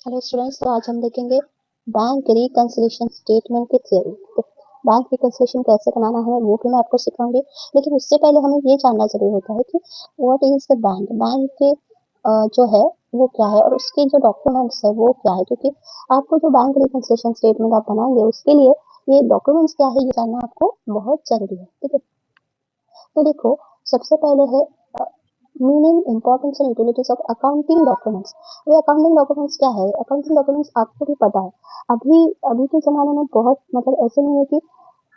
Hello students, तो आज हम देखेंगे बैंक रिकंसिलिएशन स्टेटमेंट की थ्योरी। बैंक रिकंसिलिएशन कैसे बनाना है वो भी मैं आपको सिखाऊंगी, लेकिन उससे पहले हमें ये जानना जरूरी होता है कि what is the bank. Bank के जो है वो क्या है और उसके जो डॉक्यूमेंट्स है वो क्या है, क्योंकि आपको जो बैंक रिकंसिलिएशन स्टेटमेंट आप बनाएंगे उसके लिए ये डॉक्यूमेंट्स क्या है ये जानना आपको बहुत जरूरी है। ठीक है, तो देखो, सबसे पहले है meaning, importance and utilities of accounting documents. ये अकाउंटिंग डॉक्यूमेंट्स क्या है? अकाउंटिंग डॉक्यूमेंट्स आपको भी पता है, अभी अभी के जमाने में बहुत मतलब ऐसे नहीं है कि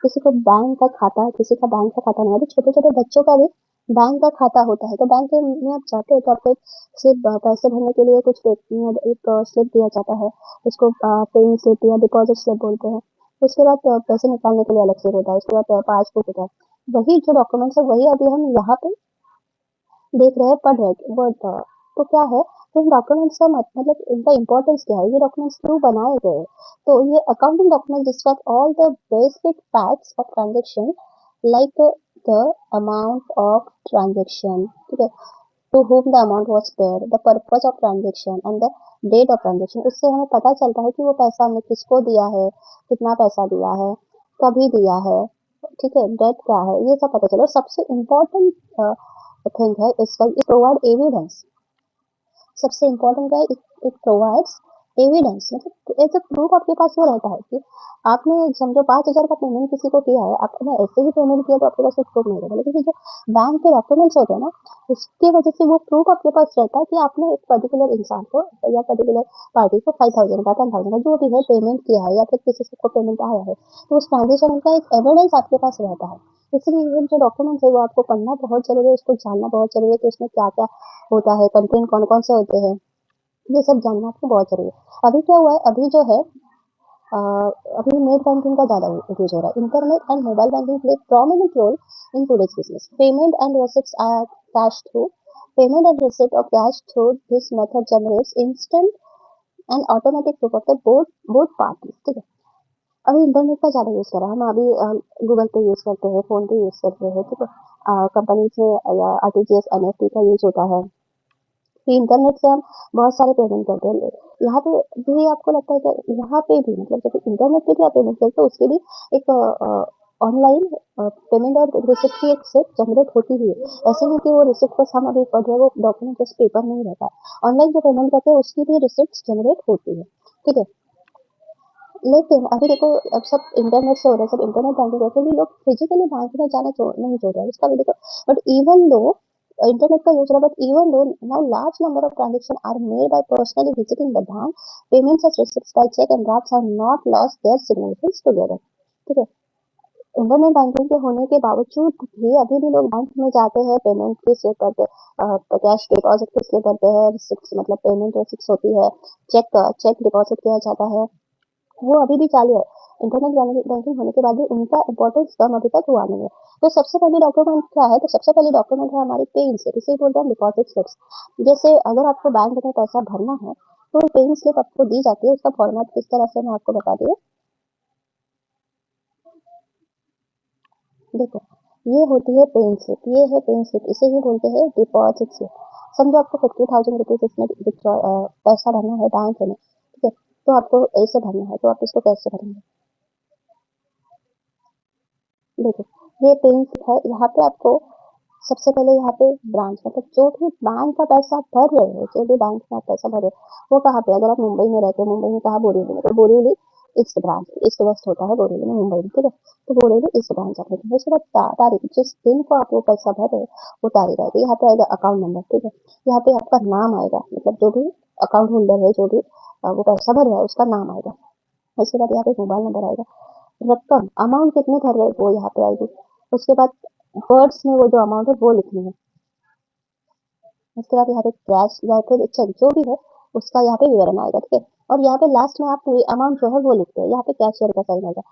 किसी को बैंक का खाता है, किसी का बैंक का खाता नहीं है। अभी छोटे छोटे बच्चों का भी बैंक का खाता होता है, तो बैंक में आप जाते हो तो आपको एक स्लिप, पैसे भरने के लिए कुछ एक स्लिप दिया जाता है, उसको पेइंग स्लिप या डिपॉजिट स्लिप बोलते हैं। उसके बाद पैसे निकालने के लिए अलग से होता है, उसके बाद पासबुक होता है। वही जो डॉक्यूमेंट्स है वही अभी हम यहाँ पे देख रहे हैं, पढ़ रहे हैं वर्ड का। तो क्या है, तो इन डॉक्यूमेंट्स का मतलब इनका इंपॉर्टेंस क्या है, ये डॉक्यूमेंट्स क्यों बनाए गए? तो ये accounting document describe all the basic facts of transaction, like the amount of transaction, ठीक है, to whom the amount was paid, the purpose of transaction and the date of transaction। इससे हमें पता चलता है कि वो पैसा हमने किसको दिया है, कितना पैसा दिया है, कभी दिया है, ठीक है, डेट क्या है, ये सब पता चलो। सबसे इम्पोर्टेंट थिंग है इसका, ये प्रोवाइड एविडेंस। सबसे इम्पोर्टेंट है, इट प्रोवाइड्स एविडेंस, मतलब एज अ प्रूफ आपके पास वो रहता है कि आपने समझो 5,000 का पेमेंट किसी को किया है, आपने ऐसे ही पेमेंट किया तो आपके पास एक प्रूफ नहीं रहेगा, लेकिन जो बैंक के डॉक्यूमेंट्स होते हैं ना, उसकी वजह से वो प्रूफ आपके पास रहता है कि आपने एक पर्टिकुलर इंसान को या पर्टिकुलर पार्टी को 5,000 का 10,000 का जो भी है पेमेंट किया है, या फिर किसी को पेमेंट आया है, तो उस ट्रांजेक्शन का एक एविडेंस आपके पास रहता है। इसलिए ये जो डॉक्यूमेंट्स है वो आपको पढ़ना बहुत जरूरी है, उसको जानना बहुत जरूरी है कि उसमें क्या क्या होता है, कंटेंट कौन कौन से होते हैं, ये सब जानना आपको बहुत जरूरी है। अभी क्या हुआ है, अभी जो है अ, अभी नेट बैंकिंग का ज्यादा यूज हो रहा है। Internet and mobile banking play prominent role in today's business. Payment and receipts are cash through. Payment and receipt of cash through this method generates instant and automatic proof of the both parties। ठीक है, अभी internet का ज्यादा use कर रहा है, हम अभी गूगल पे यूज करते हैं, फोन पे यूज करते हैं, ठीक है, कंपनीज में या आरटीजीएस एनएफटी का यूज होता है कि इंटरनेट से हम बहुत सारे पेमेंट करते हैं। यहाँ पे भी आपको लगता है कि यहाँ पे भी मतलब जब इंटरनेट पे भी आप पेमेंट करते हो उसके भी एक ऑनलाइन पेमेंट और रिसिप्ट की एक सेट जनरेट होती ही है। ऐसे नहीं कि वो रिसिप्ट बस हम अभी पढ़ रहे हैं, वो डॉक्यूमेंट जस्ट पेपर नहीं रहता है, ऑनलाइन जो पेमेंट करते हैं उसकी भी रिसिप्ट जनरेट होती है। ठीक है, लेकिन अभी देखो, अब सब इंटरनेट से हो रहा है, सब इंटरनेट बैंकिंग करते हैं, लोग फिजिकली बैंक में जाना नहीं छोड़ रहे हैं, इसका भी देखो। बट इवन दो इंटरनेट का यूज रहा, but even though now large number of transaction are made by personally visiting the bank, payments and receipts by cheque and drafts have not lost their significance together. ठीक है, internet banking के होने के बावजूद भी अभी भी लोग बैंक में जाते हैं, पेमेंट की स्लिप करते हैं, कैश डिपॉजिट की स्लिप करते हैं, रिसिप्ट मतलब पेमेंट रिसिप्ट होती है, चेक चेक डिपॉजिट किया जाता है, वो अभी भी चालू है। इंटरनेट बैंकिंग होने के बाद भी उनका इम्पोर्टेंस कम अभी तक हुआ नहीं है। तो सबसे पहले डॉक्यूमेंट क्या है, तो सबसे पहले डॉक्यूमेंट है हमारी पेइंग स्लिप, इसे बोलते हैं डिपॉजिट स्लिप्स। जैसे अगर आपको बैंक में पैसा भरना है तो पेइंग स्लिप आपको दी जाती है, उसका फॉर्मेट किस तरह से मैं आपको बता दी। देखो, ये होती है पेइंग स्लिप, ये है पेइंग स्लिप, इसे ही बोलते हैं डिपॉजिट स्लिप। समझो आपको 50,000 रुपीज इसमें पैसा भरना है बैंक में, ठीक है, तो आपको ऐसे भरना है, तो आप इसको कैसे भरेंगे? देखो, ये पेइंग स्लिप है, यहाँ पे आपको सबसे पहले यहाँ पे ब्रांच मतलब जो भी बैंक का पैसा आप भर रहे हो, जो भी बैंक में आप पैसा भर रहे हो वो कहाँ पे, अगर आप मुंबई में रहते हो, मुंबई में कहाँ, बोरीवली में, तो Borivali east branch, east west होता है बोरीवली में मुंबई में, ठीक है, तो बोरीवली ईस्ट ब्रांच आप लिखेंगे। उसके बाद तारीख, जिस दिन को आप वो पैसा भर रहे हो वो तारीख आएगी, यहाँ पे आएगा अकाउंट नंबर, ठीक है, यहाँ पे आपका नाम आएगा, मतलब जो भी अकाउंट होल्डर है, जो भी वो पैसा भर रहा है उसका नाम आएगा। उसके बाद यहाँ पे मोबाइल नंबर आएगा, रकम अमाउंट कितने भर रहे हो वो यहाँ पे आएगी। उसके बाद वर्ड्स में वो जो अमाउंट है वो लिखनी है। उसके बाद यहाँ पे कैश या फिर चेक जो भी है उसका यहाँ पे विवरण आएगा, ठीक है, और यहाँ पे लास्ट में आप पूरी अमाउंट जो है वो लिखते हैं, यहाँ पे कैशियर का साइन आएगा।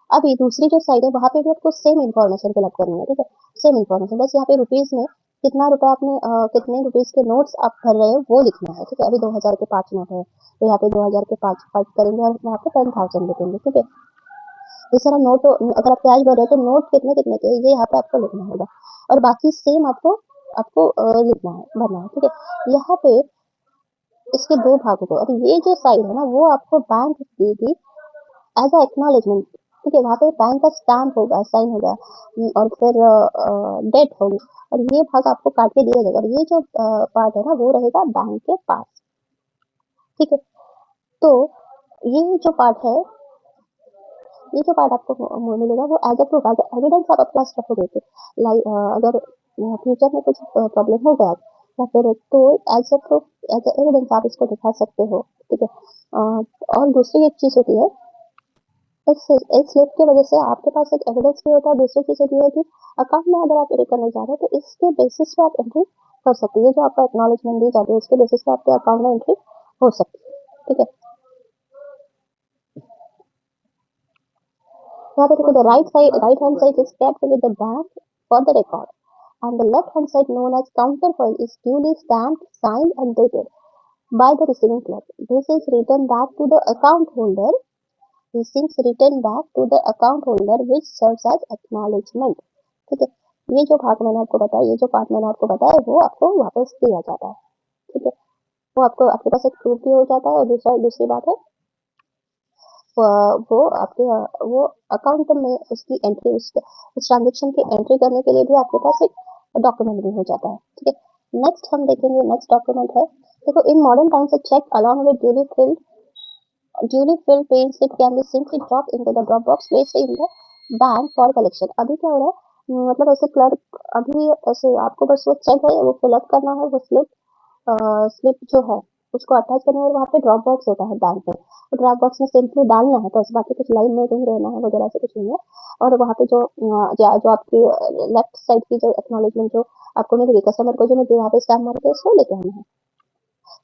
अभी दूसरी जो साइड है वहां पे भी आपको सेम इन्फॉर्मेशन फिलअप करनी है, ठीक है, सेम इन्फॉर्मेशन, बस यहाँ पे रुपीज में कितना रुपया आपने कितने रुपीज के नोट्स आप भर रहे हो वो लिखना है, ठीक है। अभी 2,000 के 5 नोट है, तो यहाँ पे 2,000 के 5 5 करेंगे और वहाँ पे 10,000 लिखेंगे, ठीक है। इस तरह नोट, अगर आप कैश भर रहे हो तो नोट कितने कितने के ये यहाँ पे आपको लिखना होगा, और बाकी सेम आपको आपको लिखना है, भरना है, ठीक है। यहाँ पे इसके दो भाग होते हैं, और ये जो साइन है ना वो आपको बैंक देगी एज अ एक्नॉलेजमेंट। ठीक है, वहाँ पे बैंक का स्टैम्प होगा, साइन होगा, और फिर डेट होगी, और ये भाग आपको काट के दिया जाएगा, और ये जो पार्ट है ना वो रहेगा बैंक के पास। ठीक है, तो ये जो पार्ट है, ये जो पार्ट आपको मिलेगा वो as a proof, as evidence आप अपना रखोगे कि लाइक अगर फ्यूचर में कुछ प्रॉब्लम हो गया या फिर, तो as a proof, as a evidence आप इसको दिखा सकते हो। ठीक है, और दूसरी एक चीज होती है, इस स्लिप की वजह से आपके पास एक एविडेंस भी होता है। दूसरी चीज होती है कि अकाउंट में अगर आप एंट्री करने जा रहे हो तो इसके बेसिस पे आप एंट्री कर सकते हैं, जो आपका एक्नॉलेजमेंट दी जाती है उसके बेसिस पे आपके अकाउंट में एंट्री हो सकती है। ठीक है, यहाँ पे देखो, the right hand side is kept with the bank for the record, and the left hand side known as counterfoil is duly stamped, signed and dated by the receiving clerk. This is written back to the account holder. This is written back to the account holder which serves as acknowledgement. ठीक है, ये जो भाग मैंने आपको बताया, ये जो पार्ट मैंने आपको बताया वो आपको वापस दिया जाता है। ठीक है, वो आपको, आपके पास एक प्रूफ भी हो जाता है, और दूसरी बात है वो आपके वो अकाउंट में उसकी एंट्री, उस ट्रांजेक्शन की एंट्री करने के लिए भी आपके पास एक डॉक्यूमेंट भी हो जाता है। ठीक है, नेक्स्ट हम देखेंगे, नेक्स्ट डॉक्यूमेंट है, देखो, in modern times a cheque along with duly filled paying slip can be simply drop into the drop box placed in the bank for collection. अभी क्या हो रहा है, मतलब ऐसे क्लर्क, अभी ऐसे आपको बस वो चेक है वो फिल अप करना है, वो स्लिप जो है उसको अटैच करना है, और वहाँ पे ड्रॉप बॉक्स होता है बैंक में, तो ड्रॉप बॉक्स में सिंपली डालना है, तो बाकी कुछ लाइन में नहीं रहना है वगैरह, से कुछ नहीं है। और वहाँ पे जो आपकी लेफ्ट साइड की जो एक्नॉलेजमेंट जो आपको मिलेगी कस्टमर को, जो मुझे यहाँ पे स्टैम्प मारते हैं उसको लेके आना है।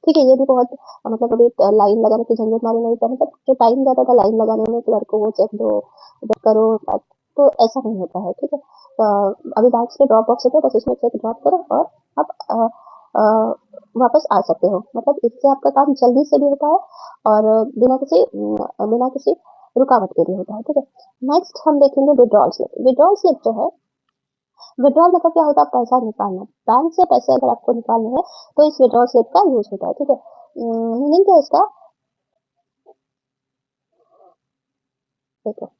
ठीक है, ये भी बहुत मतलब अभी लाइन लगाने की झंझट मारी नहीं था, मतलब जो टाइम जाता था लाइन लगाने में, क्लर्क को वो चेक दो, वेट करो, तो ऐसा नहीं होता है। ठीक है, अभी बैंक से ड्रॉप बॉक्स होता है, बस उसमें चेक ड्रॉप करो और आप वापस आ सकते हो। मतलब इससे आपका काम जल्दी से भी होता है, और बिना किसी रुकावट के भी होता है। ठीक है, नेक्स्ट हम देखेंगे विड्रॉल स्लिप। विड्रॉल स्लिप जो है, विड्रॉल मतलब क्या होता है, पैसा निकालना, बैंक से पैसे अगर आपको निकालने हैं तो इस विड्रॉल स्लिप का यूज होता है। ठीक है, मीनिंग क्या है इसका, देखो,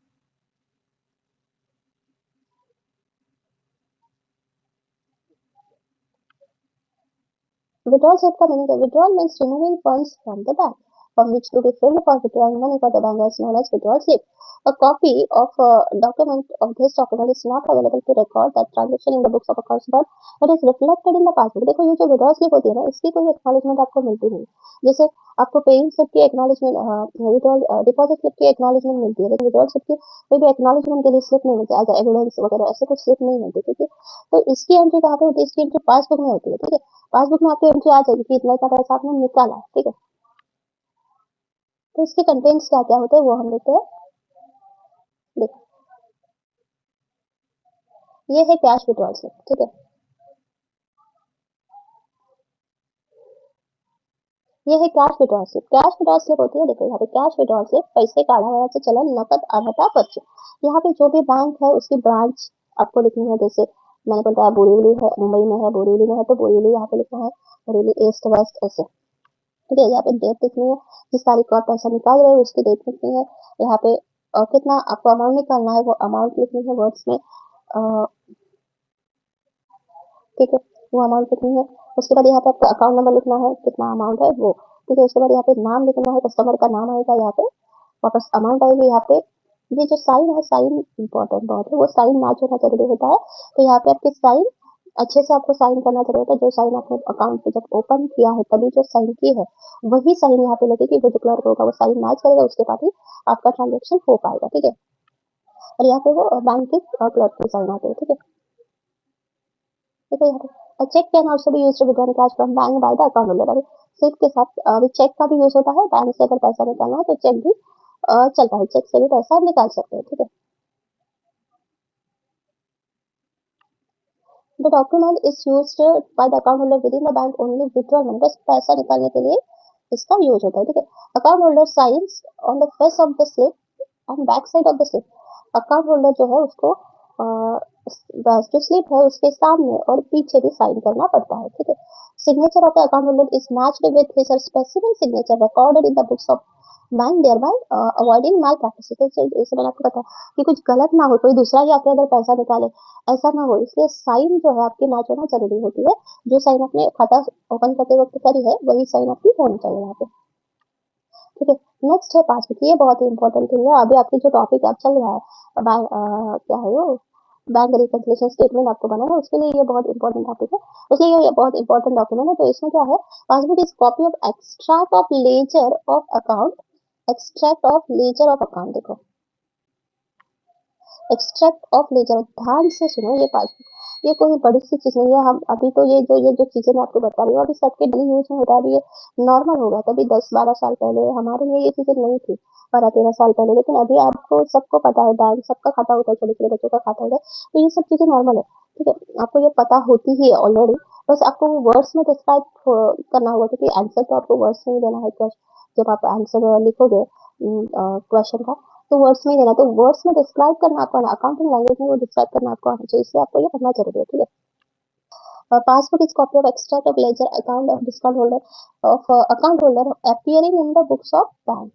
withdrawal slip का मीनिंग है, withdrawal means removing funds from the bank from which to be filled for withdrawing money for the bank is known as withdrawal slip. A copy of a document of this document is not available to record that transaction in the books of accounts, but it is reflected in the passbook. देखो, ये जो withdrawal slip होती है ना, इसकी कोई acknowledgement आपको मिलती नहीं। जैसे आपको पेइंग स्लिप की acknowledgement, विड्रॉल डिपॉजिट स्लिप की acknowledgement मिलती है, लेकिन विड्रॉल स्लिप की कोई भी acknowledgement के लिए स्लिप नहीं मिलती, एज एविडेंस वगैरह ऐसे कुछ स्लिप नहीं मिलती। ठीक है, तो इसकी एंट्री कहाँ पे होती है, इसकी एंट्री पासबुक में होती है। ठीक है, पासबुक में आपकी एंट्री आ जाएगी कि इतना का पैसा आपने निकाला। ठीक है, तो इसके कंटेंट्स क्या क्या होते हैं वो हम देखते हैं। देखो, ये है कैश विड्रॉल स्लिप। ठीक है, ये है cash withdrawal slip. Cash withdrawal slip होती है, देखो यहाँ पे कैश विड्रॉल स्लिप, पैसे काढ़ा हुआ से चलन, नकद, अन्यथा पर्चे। यहाँ पे जो भी बैंक है उसकी ब्रांच आपको लिखनी है। जैसे मैंने बताया बोरीवली है, मुंबई में है, बोरीवली में है तो बोरीवली यहाँ पे लिखना है, बोरीवली ईस्ट वेस्ट ऐसे। ठीक है, यहाँ पे डेट लिखनी है, जिस तारीख को आप पैसा निकाल रहे हो उसकी डेट लिखनी है। यहाँ पे कितना आपको अमाउंट निकालना है वो अमाउंट लिखनी है वर्ड्स में। ठीक है, वो अमाउंट कितनी है, उसके बाद यहाँ पे आपका अकाउंट नंबर लिखना है, कितना अमाउंट है वो। ठीक है, उसके बाद यहाँ पे नाम लिखना है, कस्टमर का नाम आएगा यहाँ पे, वापस अमाउंट आएगी यहाँ पे। ये जो साइन है, साइन इंपॉर्टेंट बहुत है, वो साइन मैच होना जरूरी होता है। तो यहाँ पे आपके साइन अच्छे से आपको साइन करना जरूरी होता है, जो साइन आपने अकाउंट पे जब ओपन किया है तभी जो साइन की है वही साइन यहाँ पे लगेगी, वो जो क्लर्क होगा वो साइन मैच करेगा, उसके बाद ही आपका ट्रांजेक्शन हो पाएगा। ठीक है, और यहाँ पे वो बैंक के क्लर्क के साइन आते हैं। ठीक है, देखो यहाँ पे cheque can also be used to withdraw cash from bank by the account holder. अभी स्लिप के साथ अभी चेक का भी यूज होता है, बैंक से अगर पैसा निकालना है तो चेक भी चलता है, चेक से भी पैसा निकाल सकते हैं। ठीक है, the document is used by the account holder with in the bank only withdrawal money, बस पैसा निकालने के लिए इसका यूज होता है। ठीक है, account holder science on the face of the slip, on back side of the slip. Account holder जो है उसको जो स्लिप है उसके सामने और पीछे भी साइन करना पड़ता है, ठीक है। Signature of the account holder is matched with his specific signature recorded in the books of bank, thereby avoiding mall practices. जैसे मैंने आपको बताया कि कुछ गलत ना हो, कोई दूसरा ही आपके अगर पैसा निकाले, ऐसा ना हो, इसलिए साइन जो है आपकी मैच होना जरूरी होती है। जो साइन आपने खाता ओपन करते वक्त करी है वही साइन आपकी होनी चाहिए वहाँ पे, ठीक है। नेक्स्ट है पासबुक, ये बहुत ही इंपॉर्टेंट है। अभी आपकी जो टॉपिक आप चल रहा है क्या है वो बैंक रिकन्सिलिएशन स्टेटमेंट आपको बनाना है, उसके लिए ये बहुत इंपॉर्टेंट टॉपिक है, उसलिए ये बहुत इंपॉर्टेंट डॉक्यूमेंट है। तो इसमें क्या है, passbook is copy of extract of laser of account, extract of laser of account, देखो एक्सट्रैक्ट ऑफ लेजर, ध्यान से सुनो, ये पासबुक ये कोई बड़ी सी चीज नहीं है। हम अभी तो ये जो चीजें मैं आपको बता रही हूँ अभी सबके डेली यूज में होता है, अभी ये नॉर्मल हो गया था। अभी 10-12 साल पहले हमारे लिए ये चीजें नहीं थी, 12-13 साल पहले, लेकिन अभी आपको सबको पता है, बैंक सबका खाता होता है, छोटे छोटे बच्चों का खाता होता है, तो ये सब चीजें नॉर्मल है, ठीक है। आपको ये पता होती ही है ऑलरेडी, बस आपको वर्ड्स में डिस्क्राइब करना होगा, क्योंकि आंसर तो आपको वर्ड्स में ही देना है। जब आप आंसर लिखोगे क्वेश्चन का, तो वर्ड्स में ही देना, तो वर्ड्स में डिस्क्राइब करना आपको आना, अकाउंटिंग लैंग्वेज में वो डिस्क्राइब करना आपको आना चाहिए, इसलिए आपको ये पढ़ना जरूरी है, ठीक है। Passbook is copy of extract of ledger account of discount holder of account holder appearing in the books of bank.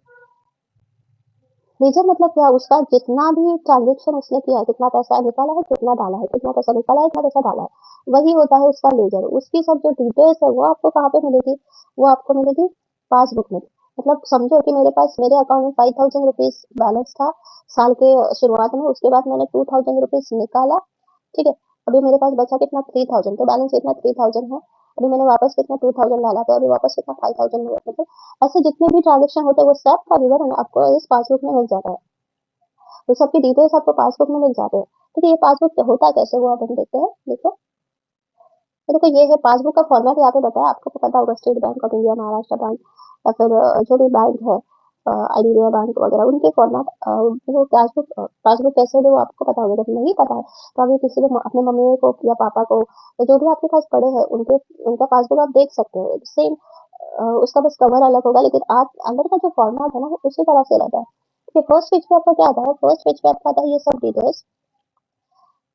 Ledger मतलब क्या, उसका जितना भी ट्रांजेक्शन उसने किया है, कितना पैसा निकाला है, कितना डाला है, कितना पैसा निकाला है, कितना पैसा डाला है, वही होता है उसका लेजर। उसकी सब जो डिटेल्स है वो आपको कहाँ पे मिलेगी, वो आपको मिलेगी पासबुक में। मतलब समझो कि मेरे पास मेरे अकाउंट में 5000 रुपीज बैलेंस था साल के शुरुआत में, उसके बाद मैंने 2000 रुपीज निकाला, ठीक है। अभी मेरे पास बचा कितना 3000, तो बैलेंस कितना 3000 है। अभी मैंने वापस कितना 2000 डाला, तो अभी वापस कितना 5000 हुआ, मतलब ऐसे जितने भी ट्रांजेक्शन होते हैं वो सब का विवरण आपको इस पासबुक में मिल जाता है, तो सबकी डिटेल्स आपको पासबुक में मिल जाते हैं, ठीक है। ये पासबुक होता कैसे हुआ अपन देखते हैं, देखो। तो देखो ये है पासबुक का फॉर्मेट, यहाँ पे बताया, आपको पता होगा state bank of India, Maharashtra bank, या फिर जो भी बैंक है आईडीबीआई बैंक वगैरह, उनके फॉर्मेट वो पासबुक पासबुक कैसे है वो आपको पता होगा। जब नहीं पता है तो अभी किसी को अपने मम्मी को या पापा को या जो भी आपके पास पड़े हैं उनके उनका पासबुक आप देख सकते हो, सेम उसका बस कवर अलग होगा, लेकिन आप अंदर का जो फॉर्मेट है ना वो उसी तरह से रहता है, ठीक है। फर्स्ट पेज पे आपका क्या आता है, फर्स्ट पेज पे आपका आता है ये सब डिटेल्स,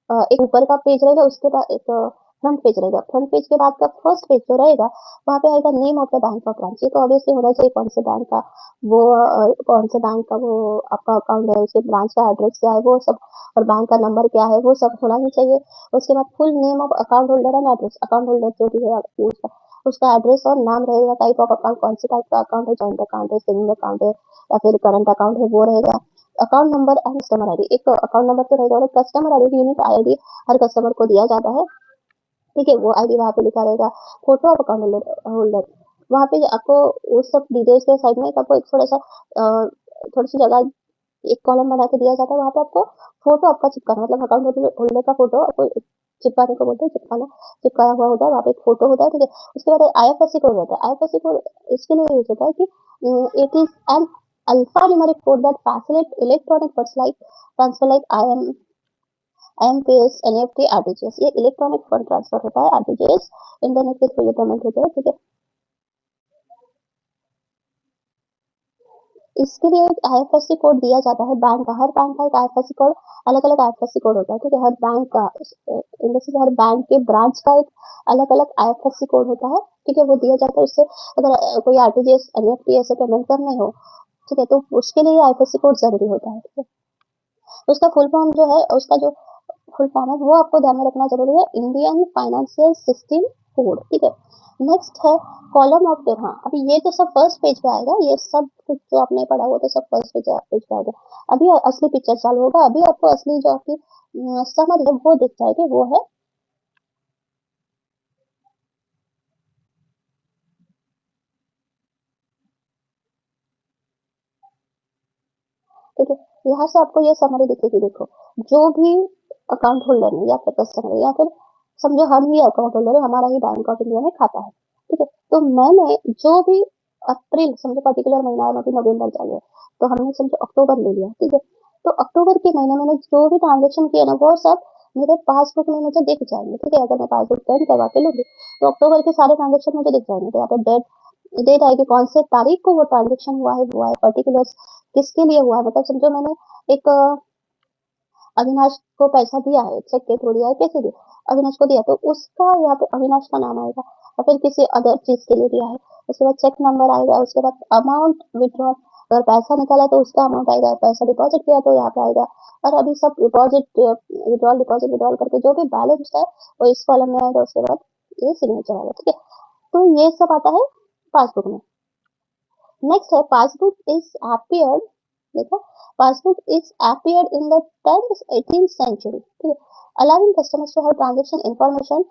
एक ऊपर का पेज रहेगा, उसके बाद एक फ्रंट पेज रहेगा, फ्रंट पेज के बाद का फर्स्ट पेज जो रहेगा वहाँ पे आएगा name of the bank of branch. ये तो ऑब्वियसली होना चाहिए कौन से बैंक का वो कौन से बैंक का वो आपका अकाउंट है, उसके ब्रांच का एड्रेस क्या है वो सब, और बैंक का नंबर क्या है वो सब होना ही चाहिए। उसके बाद full name of account holder and address, account holder जो भी है उसका उसका एड्रेस और नाम रहेगा, टाइप ऑफ अकाउंट कौन से टाइप का अकाउंट है, जॉइंट अकाउंट है, सेविंग अकाउंट है या फिर करंट अकाउंट है वो रहेगा। Account number and customer ID, एक अकाउंट नंबर तो रहेगा और कस्टमर आईडी यूनिक आईडी हर कस्टमर को दिया जाता है, ठीक है। वो आईडी वहाँ पे लिखा रहेगा। फोटो ऑफ अकाउंट होल्डर वहाँ पे आपको उस सब डिटेल्स के साइड में आपको एक थोड़ा सा थोड़ी सी जगह एक कॉलम बना के दिया जाता है, वहाँ पे आपको फोटो आपका चिपकाना, मतलब अकाउंट होल्डर का फोटो आपको चिपकाने को बोलते हैं, चिपकाना चिपकाया हुआ होता है, वहाँ पे एक फोटो होता है, ठीक है। उसके बाद आईएफएससी कोड रहता है, आईएफएससी कोड इसके लिए यूज होता है कि it is an alpha numeric code that facilitate electronic funds like transfer like IMPS, NEFT, RTGS, ये इलेक्ट्रॉनिक फंड ट्रांसफर होता है, RTGS इंटरनेट के थ्रू ये पेमेंट होता है, ठीक है। इसके लिए एक आईएफएससी कोड दिया जाता है बैंक का, हर बैंक का एक आईएफएससी कोड अलग अलग आईएफएससी कोड होता है, ठीक है। हर बैंक का जैसे हर बैंक के ब्रांच का एक अलग अलग आईएफएससी कोड होता है, ठीक है, वो दिया जाता है। उससे अगर कोई आरटीजीएस एनईएफटी ऐसे पेमेंट करने हो, ठीक है, तो उसके लिए आईएफएससी कोड जरूरी होता है, ठीक है। उसका फुल फॉर्म जो है उसका जो फुल फॉर्म है वो आपको ध्यान में रखना जरूरी है, इंडियन फाइनेंशियल सिस्टम कोड, ठीक है। नेक्स्ट है कॉलम ऑफ हाँ, अभी ये तो सब फर्स्ट पेज पे आएगा, ये सब कुछ जो आपने पढ़ा हुआ तो सब फर्स्ट पेज पे आएगा। अभी असली पिक्चर चालू होगा, अभी आपको असली जो आपकी समझ है वो दिख जाएगी, वो है, ठीक है। यहाँ से आपको ये समरी दिखेगी, देखो जो भी अकाउंट होल्डर है या फिर कस्टमर है या फिर समझो हम ही अकाउंट होल्डर है, हमारा ही बैंक ऑफ इंडिया में खाता है, ठीक है। तो मैंने जो भी अप्रैल समझो पर्टिकुलर महीना है, अभी नवंबर चल रहा है, तो हमने समझो अक्टूबर ले लिया, ठीक है। तो अक्टूबर के महीने मैंने जो भी ट्रांजेक्शन किया ना वो सब मेरे पासबुक में मुझे दिख जाएंगे, ठीक है। अगर मैं पासबुक प्रिंट करवा के लूंगी तो अक्टूबर के सारे ट्रांजेक्शन मुझे दिख जाएंगे, तो यहाँ पे डेट आएगी, कौन से तारीख को वो ट्रांजेक्शन हुआ है, पर्टिकुलर किसके लिए हुआ है, मतलब समझो मैंने एक अविनाश को पैसा दिया है, चेक के थ्रू दिया है, कैसे दिया, अविनाश को दिया, तो उसका यहाँ पे अविनाश का नाम आएगा, और फिर किसी अदर चीज के लिए दिया है, उसके बाद चेक नंबर आएगा, उसके बाद अमाउंट विड्रॉ, अगर पैसा निकाला तो उसका अमाउंट आएगा, पैसा डिपॉजिट किया तो यहाँ पे आएगा, और अभी सब डिपॉजिट विड्रॉल डिपॉजिट विड्रॉल करके जो भी बैलेंस है वो इस कॉलम में आएगा, उसके बाद ये सिग्नेचर आएगा, ठीक है। तो ये सब आता है पासबुक में। नेक्स्ट है पासबुक इज अपीयर्ड, देखो, passbook is appeared in the 10th 18th century, ठीक है, allowing customers to have transaction information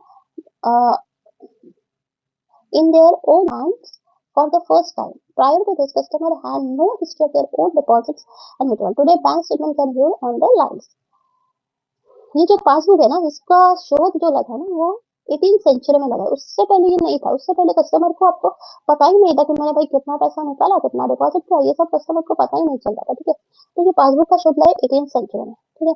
in their own hands for the first time. Prior to this, customer had no history of their own deposits and withdrawal. Today, bank statement can view on the lines. ये जो passbook है ना, इसका शोध जो लगा ना वो 18th सेंचुरी में लगा, उससे पहले ये नहीं था, उससे पहले कस्टमर को आपको पता ही नहीं था कि मैंने भाई कितना पैसा निकाला, कितना डिपॉजिट किया, ये सब कस्टमर को पता ही नहीं चल रहा था, ठीक है। तो ये पासबुक का शोध लगा 18th सेंचुरी में, ठीक है।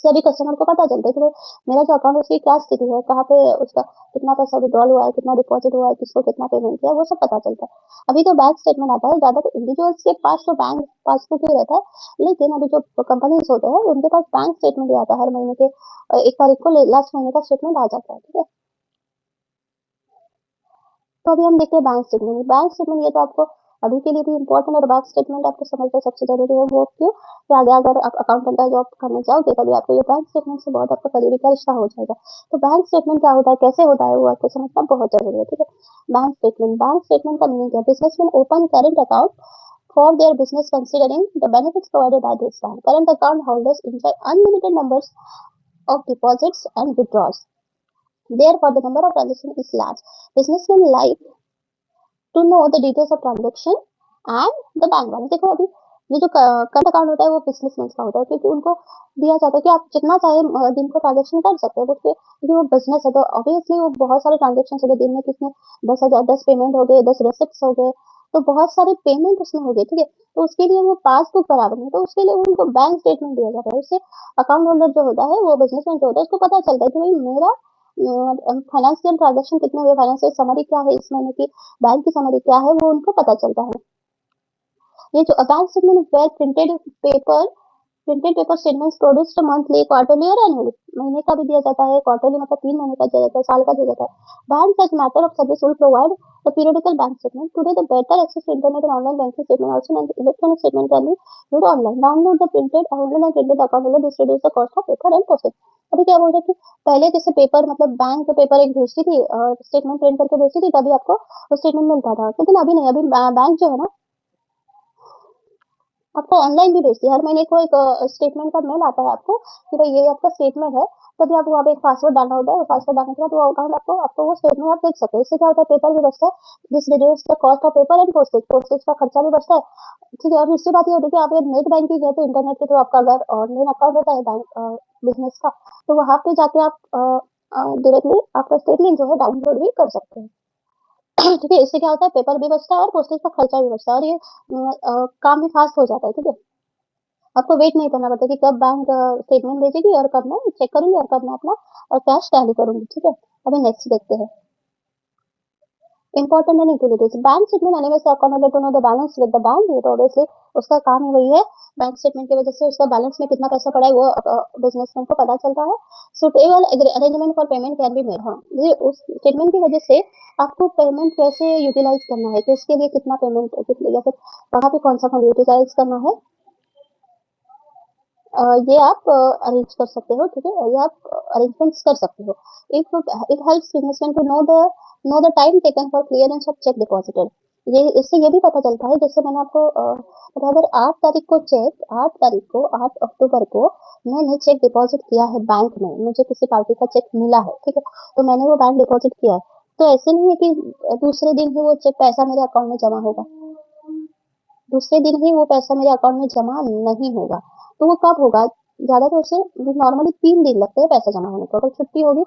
सभी कस्टमर को पता चलता है कि मेरा जो अकाउंट है उसकी क्या स्थिति है, कहाँ पे उसका कितना पैसा विड्रॉल हुआ है, कितना डिपॉजिट हुआ है, किसको कितना पेमेंट किया, वो सब पता चलता है। अभी तो बैंक स्टेटमेंट आता है, ज्यादा इंडिविजुअल्स के पास तो बैंक पासबुक ही रहता है, लेकिन अभी जो कंपनीज होते हैं उनके पास बैंक स्टेटमेंट ही आता है, हर महीने के 1 तारीख को लास्ट महीने का स्टेटमेंट आ जाता है, ठीक है। तो अभी हम देखते हैं बैंक स्टेटमेंट। बैंक स्टेटमेंट ये तो आपको अभी के लिए भी इम्पोर्टेंट, और बैंक स्टेटमेंट आपको समझना सबसे जरूरी है, वो क्यों कि आगे अगर आप अकाउंटेंट का जॉब करने जाओगे तभी आपको ये बैंक स्टेटमेंट से बहुत आपका करीबी का रिश्ता हो जाएगा। तो बैंक स्टेटमेंट क्या होता है, कैसे होता है, वो आपको समझना बहुत जरूरी है, ठीक है। बैंक स्टेटमेंट का मीनिंग क्या है, businessman open current account for their business considering the benefits provided by this bank. Current account holders enjoy unlimited numbers of deposits and withdrawals. Therefore, the number of transactions is large. Businessmen like to know the details of transaction and the bank balance. देखो अभी ये जो current account होता है वो businessman का होता है, क्योंकि उनको दिया जाता है कि आप जितना चाहे दिन को ट्रांजेक्शन कर सकते हो, क्योंकि वो बिजनेस है तो ऑब्वियसली वो बहुत सारे ट्रांजेक्शन हो गए दिन में, किसमें 10,000 10 पेमेंट हो गए, 10 रेसिप्ट हो गए, तो बहुत सारे पेमेंट उसमें हो गए, ठीक है। तो उसके लिए वो पासबुक बराबर नहीं, तो उसके लिए उनको बैंक स्टेटमेंट दिया जाता है, उससे अकाउंट होल्डर जो होता है, वो बिजनेसमैन जो होता है, उसको पता चलता है कि भाई मेरा फाइनेंशियल ट्रांजेक्शन कितने हुए, फाइनेंशियल समरी क्या है इस महीने की, बैंक की समरी क्या है, वो उनको पता चलता है। ये जो bank statement were printed paper statements produced monthly, quarterly और एनुअली, महीने का भी दिया जाता है, क्वार्टरली मतलब 3 महीने का दिया जाता है, साल का दिया जाता है। Bank such matter of service will provide the periodical bank statement. Today, the better access to internet and online banking statement also, and the electronic statement can be viewed online. Download the printed online and printed account holder. This reduce the cost of paper and process. अभी क्या बोल रहे थे, पहले जैसे paper मतलब bank paper एक भेजती थी और स्टेटमेंट प्रिंट करके भेजती थी, तभी आपको स्टेटमेंट मिलता था, लेकिन अभी नहीं, अभी बैंक जो है ना आपको ऑनलाइन भी भेजती है, हर महीने को एक स्टेटमेंट का मेल आता है आपको कि भाई ये आपका स्टेटमेंट है, तभी आप वहाँ पे एक पासवर्ड डालना होता है, पासवर्ड डालने के बाद वो अकाउंट आपको वो स्टेटमेंट आप देख सकते हो। इससे क्या होता है, पेपर भी बचता है, this reduce the cost of paper and postage का खर्चा भी बचता है, ठीक है। और दूसरी बात ये होती है कि आप ये नेट बैंकिंग है तो इंटरनेट के थ्रू आपका अगर ऑनलाइन अकाउंट होता है बैंक बिजनेस का, तो वहाँ पे जाके आप डायरेक्टली आपका स्टेटमेंट जो है डाउनलोड भी कर सकते हैं, ठीक है। इससे क्या होता है, पेपर भी बचता है और पोस्टेज का खर्चा भी बचता है, और ये काम भी फास्ट हो जाता है, ठीक है। आपको वेट नहीं करना पड़ता कि कब बैंक स्टेटमेंट भेजेगी और कब मैं चेक करूंगी और कब मैं अपना कैश टैली करूंगी, ठीक है। अभी नेक्स्ट देखते हैं, important and utilities. Bank statement आने से account holder to know the balance with the bank, ये तो ऑब्वियसली उसका काम ही वही है, बैंक स्टेटमेंट की वजह से उसका बैलेंस में कितना पैसा पड़ा है वो बिजनेसमैन को पता चलता है। Suitable arrangement for payment can be made, हाँ ये उस स्टेटमेंट की वजह से आपको पेमेंट कैसे यूटिलाइज करना है, किसके लिए कितना पेमेंट या फिर वहाँ पे कौन सा फंड यूटिलाइज करना है, ये आप अरेंज कर सकते हो, ठीक है, ये आप अरेंजमेंट्स कर सकते हो। If it helps businessman to know the time taken for clearance of cheque deposited, ये इससे ये भी पता चलता है, जैसे मैंने आपको अगर 8 अक्टूबर को मैंने चेक डिपॉजिट किया है बैंक में, मुझे किसी पार्टी का चेक मिला है, ठीक है, तो मैंने वो बैंक डिपॉजिट किया है, तो ऐसे नहीं है कि दूसरे दिन ही वो चेक पैसा मेरे अकाउंट में जमा होगा, दूसरे दिन ही वो पैसा मेरे अकाउंट में जमा नहीं होगा, तो वो कब होगा, ज्यादातर से नॉर्मली 3 दिन लगते हैं पैसा जमा होने को, अगर छुट्टी होगी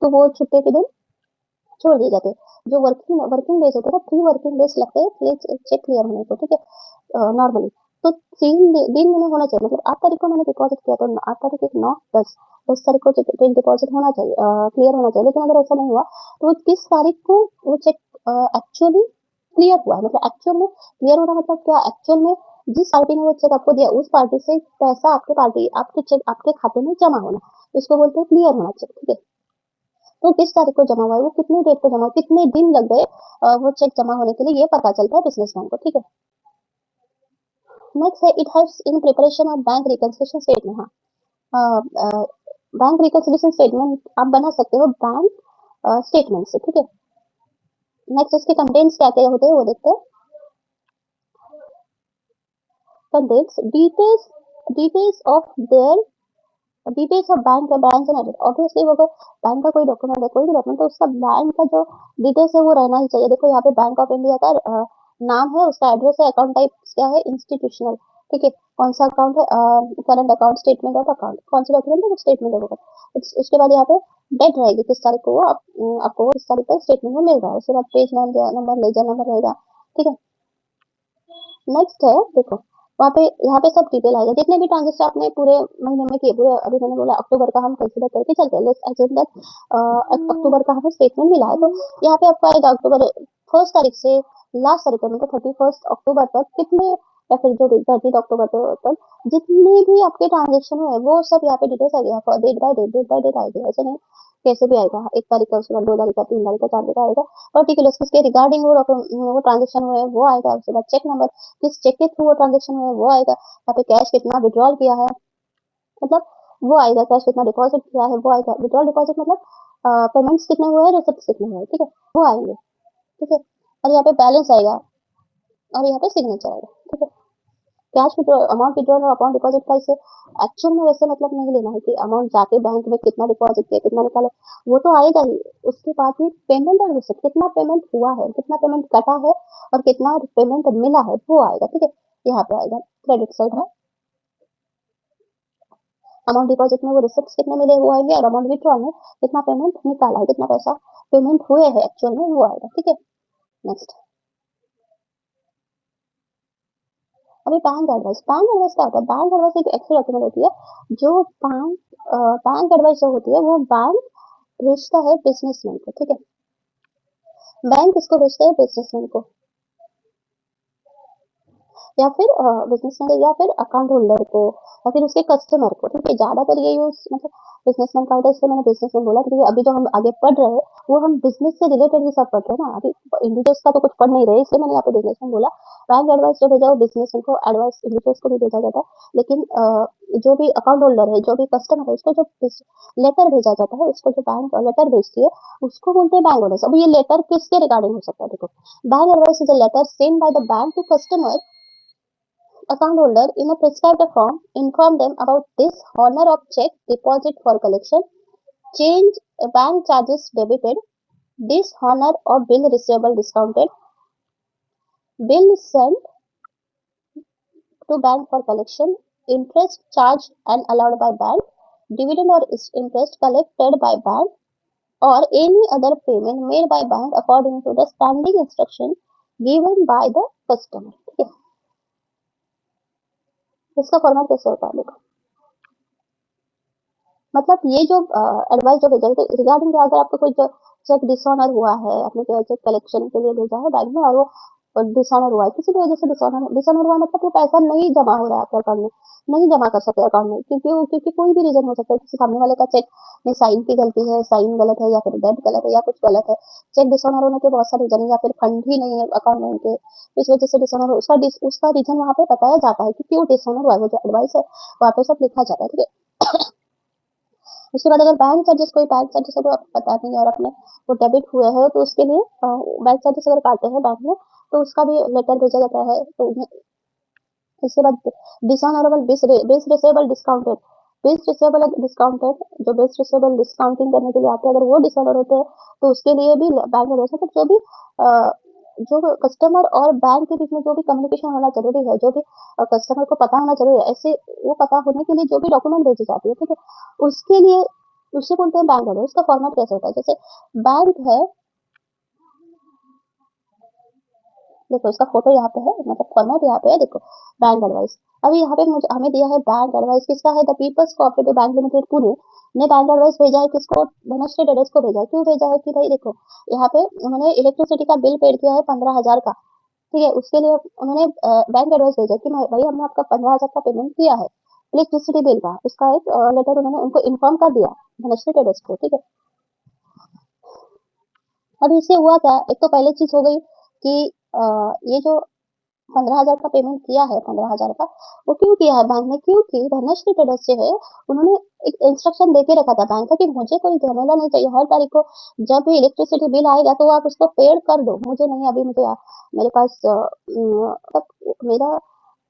तो वो छुट्टी के दिन छोड़ दिए जाते हैं, जो वर्किंग वर्किंग डेज होते हैं 3 वर्किंग डेज लगते हैं चेक क्लियर होने को, ठीक है, नॉर्मली। तो 3 दिन में होना चाहिए, मतलब 8 तारीख को मैंने डिपॉजिट किया तो 8 तारीख एक 9 10 10 तारीख को चेक डिपॉजिट होना चाहिए, क्लियर होना चाहिए, लेकिन अगर ऐसा नहीं हुआ तो किस तारीख को वो चेक एक्चुअली क्लियर हुआ है, मतलब एक्चुअल में क्लियर होना मतलब क्या, एक्चुअल में जिस पार्टी ने वो चेक आपको दिया उस पार्टी से पैसा आपके चेक आपके खाते में जमा होना, इसको बोलते हैं क्लियर होना चेक, ठीक है। तो किस तारीख को जमा हुआ है, वो कितने डेट को जमा हुआ, कितने दिन लग गए वो चेक जमा होने के लिए, ये पता चलता है बिजनेसमैन को, ठीक है। नेक्स्ट है it helps in preparation of bank reconciliation statement. हाँ, बैंक रिकंसिलिएशन स्टेटमेंट आप बना सकते हो बैंक स्टेटमेंट से, ठीक है। नेक्स्ट इसके कंटेंट्स क्या क्या होते हैं वो देखते हैं। Contents details of their details of bank है, ब्रांच एंड ऑब्वियसली वो बैंक का कोई डॉक्यूमेंट है, कोई भी डॉक्यूमेंट, तो उसका बैंक का जो डिटेल्स है वो रहना ही चाहिए। देखो यहाँ पे बैंक ऑफ इंडिया का नाम है, उसका एड्रेस है, अकाउंट टाइप क्या है, इंस्टीट्यूशनल, ठीक है। कौन सा अकाउंट है, current account, statement of account, कौन सी डॉक्यूमेंट है, स्टेटमेंट ऑफ अकाउंट। उसके बाद यहाँ पे डेट रहेगी, किस तारीख को वो आपको वो इस तारीख का स्टेटमेंट में मिल रहा है। उसके बाद पेज नंबर लेजर नंबर रहेगा, ठीक है। नेक्स्ट है देखो, वहाँ पे यहाँ पे सब डिटेल आएगा, जितने भी ट्रांजेक्शन आपने पूरे महीने में किए, पूरे अभी मैंने बोला अक्टूबर का हम कंसीडर करके चलते हैं, लेट्स अज्यूम दैट अक्टूबर का हमें स्टेटमेंट मिला है, तो यहाँ पे आपको आएगा अक्टूबर फर्स्ट तारीख से लास्ट तारीख तक, मतलब 31 अक्टूबर तक कितने, या फिर जो 30 अक्टूबर तक जितने भी आपके ट्रांजेक्शन हुए वो सब यहाँ पे डिटेल्स आएगा, डेट बाय डेट आएगी, ऐसे नहीं कैसे भी आएगा, 1 तारीख का, उसके बाद 2 तारीख का, 3 तारीख का, 4 तारीख का आएगा, पर्टिकुलर किसके रिगार्डिंग वो ट्रांजेक्शन हुए वो आएगा। उसके बाद चेक नंबर, किस चेक के थ्रू वो ट्रांजेक्शन हुआ है वो आएगा, यहाँ पे कैश कितना विड्रॉल किया है मतलब वो आएगा, कैश कितना डिपॉजिट किया है वो आएगा, विड्रॉल डिपॉजिट मतलब पेमेंट्स कितने हुए हैं, रिसिप्ट कितने हुए हैं, ठीक है, वो आएंगे, ठीक है। और यहाँ पे बैलेंस आएगा और यहाँ पे सिग्नेचर आएगा, ठीक है। कैश विड्रॉल, अमाउंट विड्रॉल और अकाउंट डिपॉजिट का इसे एक्चुअल में वैसे मतलब नहीं लेना है कि अमाउंट जाके बैंक में कितना डिपॉजिट किया कितना निकाले, वो तो आएगा ही। उसके बाद ही पेमेंट और रिसिप्ट, कितना पेमेंट हुआ है, कितना पेमेंट कटा है और कितना पेमेंट मिला है वो आएगा, ठीक है। यहाँ पे आएगा क्रेडिट साइड में अमाउंट डिपॉजिट में वो रिसिप्ट कितने मिले वो आएंगे, और अमाउंट विड्रॉल में कितना पेमेंट निकाला है, कितना पैसा पेमेंट हुए है एक्चुअल में वो आएगा, ठीक है। नेक्स्ट अभी बैंक एडवाइस क्या होता है, बैंक एडवाइस एक एक्स्ट्रा डॉक्यूमेंट होती है जो बैंक एडवाइस जो होती है वो बैंक भेजता है बिजनेसमैन को, ठीक है। बैंक इसको भेजता है बिजनेसमैन को या फिर बिजनेसमैन या फिर अकाउंट होल्डर को या फिर उसके कस्टमर को, ठीक है। ज्यादातर ये यूज मतलब बिजनेसमैन का होता है, इसलिए मैंने बिजनेसमैन बोला, क्योंकि अभी जो हम आगे पढ़ रहे हैं वो हम बिजनेस से रिलेटेड ही सब पढ़ रहे हैं ना, अभी इंडिविजुअल्स का तो कुछ पढ़ नहीं रहे, इसलिए मैंने यहाँ पे बिजनेसमैन बोला। बैंक एडवाइस जो भेजा वो बिजनेसमैन को, एडवाइस इंडिविजुअल्स को भी भेजा जाता है, लेकिन जो भी अकाउंट होल्डर है, जो भी कस्टमर है, उसको जो लेटर भेजा जाता है, उसको जो बैंक लेटर भेजती है उसको बोलते हैं बैंक एडवाइस। अब ये लेटर किसके रिगार्डिंग हो सकता है, देखो bank advice is a letter send by the bank to customer account holder in a prescribed form, inform them about this honor of check deposit for collection, change bank charges debited, dishonor of bill receivable discounted, bill sent to bank for collection, interest charged and allowed by bank, dividend or interest collected by bank, or any other payment made by bank according to the standing instruction given by the customer। ठीक है, इसका format कैसे होता है देखो, मतलब ये जो एडवाइस जो भेजा है, तो रिगार्डिंग अगर आपको कोई जो चेक डिसऑनर हुआ है, आपने चेक कलेक्शन के लिए भेजा है बैंक में और वो डिसऑनर हुआ है, किसी भी वजह से डिसऑनर हुआ मतलब वो पैसा नहीं जमा हो रहा है आपके अकाउंट में, नहीं जमा कर सकते अकाउंट में, क्योंकि कोई भी रीजन हो सकता है, किसी सामने वाले का चेक में साइन की गलती है, साइन गलत है, या फिर डेट गलत है, या कुछ गलत है, चेक डिसऑनर होने के बहुत सारे रीजन है, या फिर फंड ही नहीं है अकाउंट में उनके, इस वजह से डिसऑनर उसका रीजन वहाँ पे बताया जाता है कि क्यों डिसऑनर हुआ है, वो जो एडवाइस है वहाँ पे सब लिखा जाता है, ठीक है। उसके बाद अगर बैंक चार्जेस, कोई बैंक चार्जेस है तो आपको पता नहीं और अपने वो डेबिट हुए हैं तो उसके लिए बैंक चार्जेस अगर काटते हैं बैंक में तो उसका भी लेटर भेजा जाता है, तो इसके बाद dishonourable base receivable discounted, base receivable discounted, जो बेस रिसेबल डिस्काउंटिंग करने के लिए आते हैं अगर वो डिसऑनर होते हैं तो उसके लिए भी बैंक में मतलब जो भी जो कस्टमर और बैंक के बीच में जो भी कम्युनिकेशन होना जरूरी है, जो भी कस्टमर को पता होना जरूरी है, ऐसे वो पता होने के लिए जो भी डॉक्यूमेंट भेजी जाती है, ठीक है, उसके लिए उसे बोलते हैं बैंक एड्रेस। उसका फॉर्मेट कैसे होता है, जैसे बैंक है, देखो इसका फोटो यहाँ पे है, मतलब फॉर्मेट यहाँ पे है, देखो बैंक एडवाइस। अभी यहाँ पे मुझे हमें दिया है बैंक एडवाइस, किसका है, the people's cooperative bank limited Pune ने बैंक एडवाइस भेजा है, किसको, धनश्री ट्रेडर्स को भेजा है। क्यों भेजा है कि भाई देखो यहाँ पे उन्होंने इलेक्ट्रिसिटी का बिल पेड किया है 15,000 का, ठीक है, उसके लिए उन्होंने बैंक एडवाइस भेजा कि भाई हमने आपका 15,000 का पेमेंट किया है इलेक्ट्रिसिटी बिल का, उसका एक लेटर उन्होंने उनको इन्फॉर्म कर दिया धनश्री ट्रेडर्स को। ठीक है, अब इससे हुआ क्या, एक तो पहले चीज हो गई कि ये जो 15,000 का पेमेंट किया है, 15,000 का, वो क्यों किया है बैंक ने, क्योंकि धनश्री ट्रेडर्स जो है उन्होंने एक इंस्ट्रक्शन देके रखा था बैंक का कि मुझे कोई झमेला नहीं चाहिए, हर तारीख को जब भी इलेक्ट्रिसिटी बिल आएगा तो आप उसको पेड कर दो, मुझे नहीं अभी मुझे मेरे पास मेरा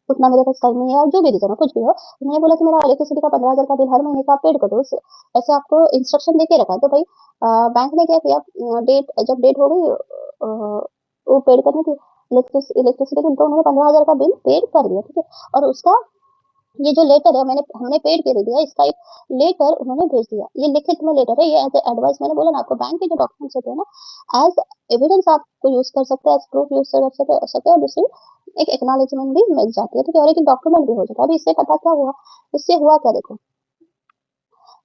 उतना मेरे पास टाइम नहीं है, जो भी रीजन है कुछ भी हो, उन्होंने बोला कि मेरा इलेक्ट्रिसिटी का 15,000 का बिल हर महीने का आप पेड कर दो, ऐसे आपको इंस्ट्रक्शन देके रखा है। तो भाई बैंक ने क्या किया, डेट जब डेट हो गई वो पेड करने की इलेक्ट्रिसिटी बिल, तो उन्होंने 15,000 का बिल पेड कर दिया। ठीक है, और उसका ये जो लेटर है हमने पेड कर दिया, इसका एक लेटर उन्होंने भेज दिया, ये लिखित में लेटर है, ये एज एडवाइस, मैंने बोला ना आपको बैंक के जो डॉक्यूमेंट्स होते हैं ना, एज एविडेंस आपको यूज कर सकते हैं, एज प्रूफ यूज कर सकते हैं, और दूसरी एक एक्नॉलेजमेंट भी मिल जाती है। ठीक है, और एक डॉक्यूमेंट भी हो जाता है। अभी इससे पता क्या हुआ, इससे हुआ क्या देखो,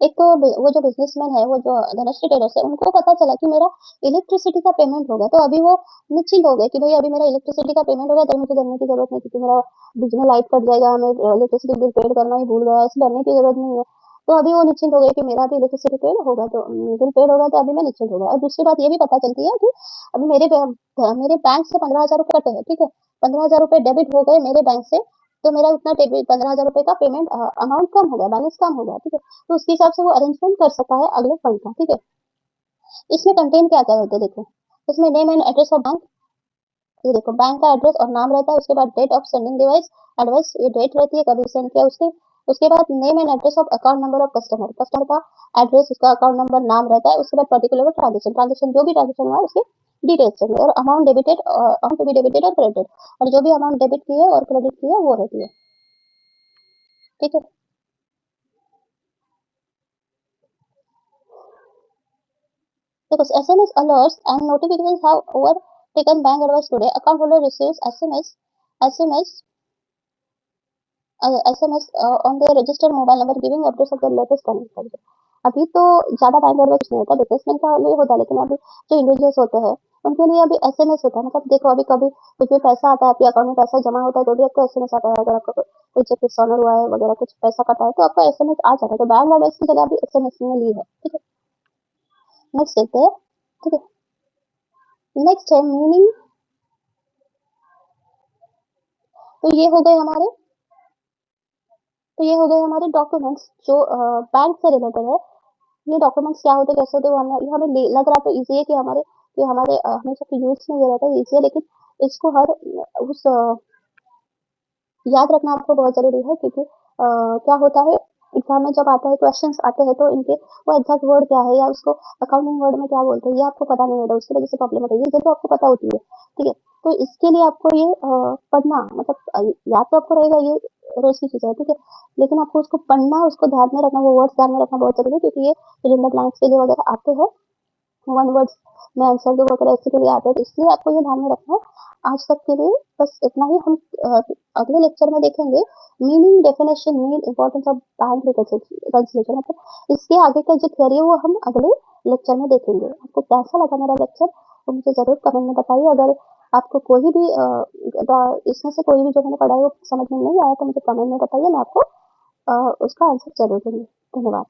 एक तो वो जो बिजनेसमैन है, वो जो धनश्री ट्रेडर्स है, उनको पता चला कि मेरा इलेक्ट्रिसिटी का पेमेंट हो गया, तो अभी वो निश्चिंत हो गए कि भाई अभी मेरा इलेक्ट्रिसिटी का पेमेंट हो गया, तो मुझे डरने की जरूरत नहीं, क्योंकि मेरा बीच में लाइट कट जाएगा, मैं इलेक्ट्रिसिटी बिल पेड करना ही भूल गया, इसलिए डरने की जरूरत नहीं है। तो अभी वो निश्चिंत हो गए कि मेरा भी इलेक्ट्रिसिटी पेड होगा, तो बिल पेड होगा, तो अभी मैं निश्चिंत हो गया। और दूसरी बात ये भी पता चलती है कि अभी मेरे बैंक से 15,000 रुपए कटे हैं। ठीक है, 15,000 रुपए डेबिट हो गए मेरे बैंक से, तो मेरा उतना 15,000 रुपए का पेमेंट अमाउंट कम हो गया, बैलेंस कम हो गया। ठीक है, तो उसके हिसाब से वो अरेंजमेंट कर सकता है अगले फंड का। ठीक है, इसमें कंटेंट क्या क्या होते हैं देखो, इसमें name and address of bank, ये देखो बैंक का एड्रेस और नाम रहता है, उसके बाद date of sending device advice, ये डेट रहती है कभी सेंड किया उसके, उसके बाद name and address of account number of customer, customer का एड्रेस, उसका अकाउंट नंबर, नाम रहता है, उसके बाद पर्टिकुलर ट्रांजेक्शन, ट्रांजेक्शन जो भी ट्रांजेक्शन हुआ है उसके डिटेल्स चाहिए, और amount debited, amount to be debited और क्रेडिटेड, और जो भी अमाउंट डेबिट की है और क्रेडिट की है वो रहती है। ठीक है, because SMS alerts and notifications have overtaken bank advice today. Account holder receives SMS, SMS on their registered mobile number giving updates of the latest current service. अभी तो ज्यादा बैंक एडवाइस नहीं होता, बिजनेसमैन का लिए होता है, लेकिन अभी जो इंडिविजुअल्स होते हैं उनके लिए अभी एसएमएस होता है। मतलब देखो, अभी कभी कुछ भी पैसा आता है, आपके अकाउंट में पैसा जमा होता है, तो भी आपको एसएमएस आता है, अगर आपका कोई चेक डिसऑनर हुआ है वगैरह, कुछ पैसा कटा है, तो आपको एसएमएस आ जाता है। तो बैंक एडवाइस की जगह अभी एसएमएस ने ली है। ठीक है, नेक्स्ट देखते हैं। ठीक है, नेक्स्ट है मीनिंग, तो ये हो गए हमारे तो ये हो गए हमारे डॉक्यूमेंट्स जो बैंक से रिलेटेड है। ये डॉक्यूमेंट्स क्या होते हैं, कैसे होते हैं, ये हमें लग रहा तो इजी है कि हमारे हमेशा के यूज में ये रहता है इजी है, लेकिन इसको हर उस याद रखना आपको बहुत जरूरी है, क्योंकि क्या होता है, एग्जाम में जब आता है, क्वेश्चंस आते हैं, तो इनके वो एग्जैक्ट वर्ड क्या है, या उसको अकाउंटिंग वर्ड में क्या बोलते हैं, ये आपको पता नहीं होता, उसकी वजह से प्रॉब्लम होती है। ये तो आपको पता होती है। ठीक है, तो इसके लिए आपको ये पढ़ना, मतलब याद तो आपको रहेगा, ये रोज की चीज है। ठीक है, लेकिन आपको उसको पढ़ना, उसको ध्यान में रखना, वो वर्ड्स ध्यान में रखना बहुत जरूरी है, क्योंकि ये फिल इन द ब्लैंक्स के लिए वगैरह आते हैं, वन वर्ड्स में आंसर दो वगैरह, इसके लिए आते हैं, तो इसलिए आपको ये ध्यान में रखना है। आज तक के लिए बस इतना ही। हम अगले लेक्चर में देखेंगे meaning, definition, mean, importance of bank reconciliation, मतलब इसके आगे का जो थ्योरी है वो हम अगले लेक्चर में देखेंगे। आपको कैसा लगा मेरा लेक्चर, तो मुझे जरूर कमेंट में बताइए। अगर आपको कोई भी इसमें से कोई भी जो मैंने पढ़ा है वो समझ में नहीं आया, तो मुझे कमेंट में बताइए, मैं आपको उसका आंसर जरूर दूंगी। धन्यवाद।